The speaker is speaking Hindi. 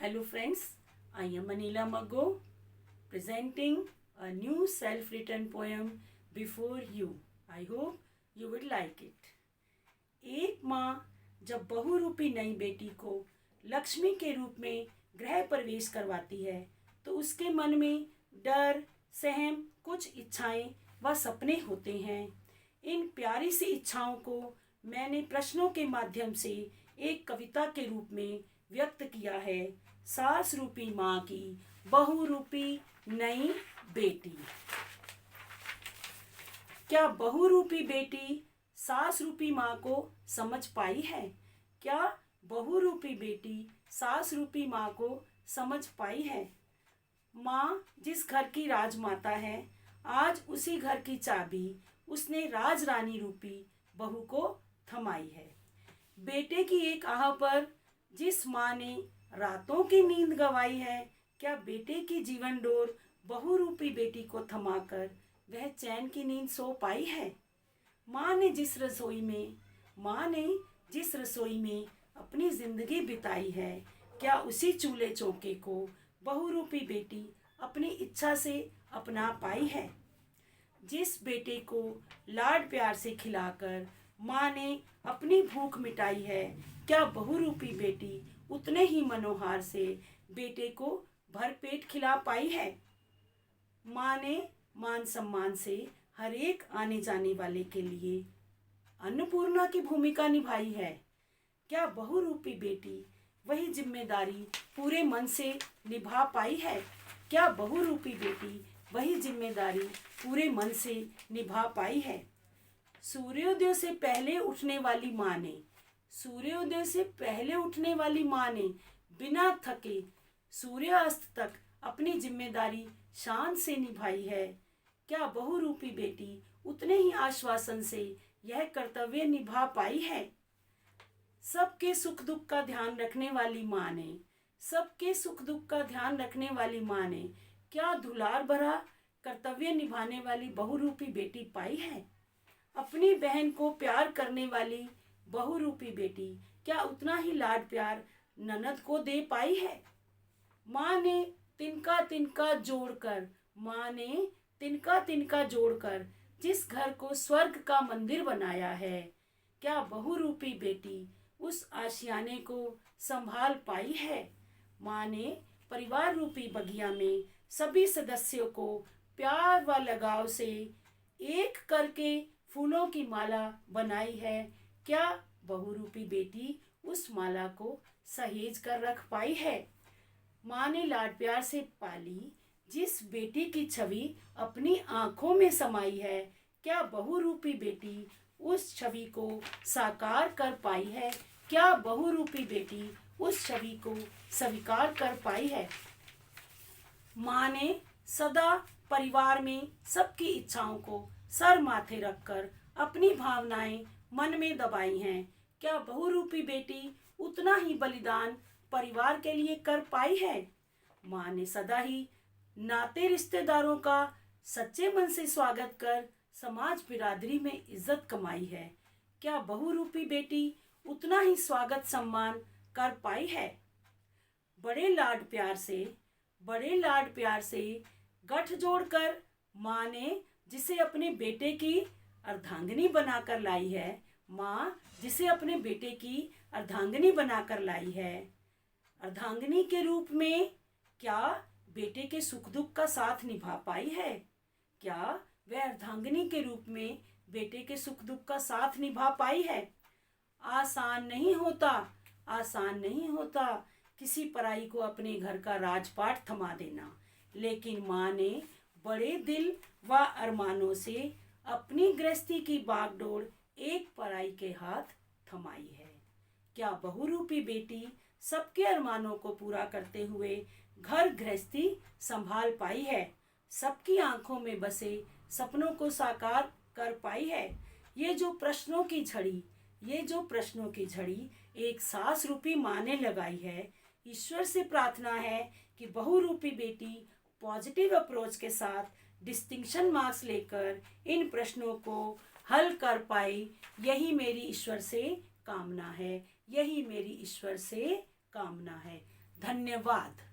Hello friends, I am Anila Maggo presenting a new self-written poem before you. I hope you would like it. एक माँ जब बहु रूपी नई बेटी को लक्ष्मी के रूप में गृह प्रवेश करवाती है तो उसके मन में डर, सहम, कुछ इच्छाएं व सपने होते हैं। इन प्यारी सी इच्छाओं को मैंने प्रश्नों के माध्यम से एक कविता के रूप में व्यक्त किया है। सास रूपी माँ की बहु रूपी नई बेटी। क्या बहु रूपी बेटी सास रूपी माँ को समझ पाई है? क्या बहु रूपी बेटी सास रूपी माँ को समझ पाई है? माँ जिस घर की राजमाता है, आज उसी घर की चाबी उसने राज रानी रूपी बहू को थमाई है। बेटे की एक आह पर जिस माँ ने रातों की नींद गंवाई है, क्या बेटे की जीवन डोर बहु रूपी बेटी को थमाकर वह चैन की नींद सो पाई है? माँ ने जिस रसोई में अपनी जिंदगी बिताई है, क्या उसी चूल्हे चौके को बहु रूपी बेटी अपनी इच्छा से अपना पाई है? जिस बेटे को लाड प्यार से खिलाकर माँ ने अपनी भूख मिटाई है, क्या बहु रूपी बेटी उतने ही मनोहार से बेटे को भरपेट खिला पाई है? माँ ने मान सम्मान से हर एक आने जाने वाले के लिए अन्नपूर्णा की भूमिका निभाई है। क्या बहु रूपी बेटी वही जिम्मेदारी पूरे मन से निभा पाई है? क्या बहु रूपी बेटी वही जिम्मेदारी पूरे मन से निभा पाई है? सूर्योदय से पहले उठने वाली माँ ने बिना थके सूर्यास्त तक अपनी जिम्मेदारी शान से निभाई है। क्या बहु रूपी बेटी उतने ही आश्वासन से यह कर्तव्य निभा पाई है? सबके सुख दुख का ध्यान रखने वाली माँ ने क्या दुलार भरा कर्तव्य निभाने वाली बहु रूपी बेटी पाई है? अपनी बहन को प्यार करने वाली बहु रूपी बेटी क्या उतना ही लाड प्यार ननद को दे पाई है? माँ ने तिनका तिनका जोड़कर जिस घर को स्वर्ग का मंदिर बनाया है, क्या बहु रूपी बेटी उस आशियाने को संभाल पाई है? माँ ने परिवार रूपी बगिया में सभी सदस्यों को प्यार व लगाव से एक करके फूलों की माला बनाई है। क्या बहु रूपी बेटी उस माला को सहेज कर रख पाई है? माँ ने लाड प्यार से पाली जिस बेटी की छवि अपनी आंखों में समाई है, क्या बहु रूपी बेटी उस छवि को साकार कर पाई है? क्या बहु रूपी बेटी उस छवि को स्वीकार कर पाई है? माँ ने सदा परिवार में सबकी इच्छाओं को सर माथे रखकर अपनी भावनाएं मन में दबाई हैं। क्या बहु रूपी बेटी उतना ही बलिदान परिवार के लिए कर पाई है? माँ ने सदा ही नाते रिश्तेदारों का सच्चे मन से स्वागत कर समाज बिरादरी में इज्जत कमाई है। क्या बहु रूपी बेटी उतना ही स्वागत सम्मान कर पाई है? बड़े लाड प्यार से गठ जोड़कर माँ ने जिसे अपने बेटे की अर्धांगिनी बनाकर लाई है, अर्धांगिनी के रूप में क्या बेटे के सुख दुख का साथ निभा पाई है? क्या वह अर्धांगिनी के रूप में बेटे के सुख दुख का साथ निभा पाई है? आसान नहीं होता किसी पराई को अपने घर का राजपाट थमा देना, लेकिन माँ ने बड़े दिल व अरमानों से अपनी गृहस्थी की बागडोर एक पराई के हाथ थमाई है। क्या बहु रूपी बेटी सबके अरमानों को पूरा करते हुए घर गृहस्थी संभाल पाई है? सबकी आंखों में बसे सपनों को साकार कर पाई है? ये जो प्रश्नों की झड़ी एक सास रूपी माँ ने लगाई है। ईश्वर से प्रार्थना है कि बहु रूपी बेटी पॉजिटिव अप्रोच के साथ डिस्टिंक्शन मार्क्स लेकर इन प्रश्नों को हल कर पाए। यही मेरी ईश्वर से कामना है। धन्यवाद।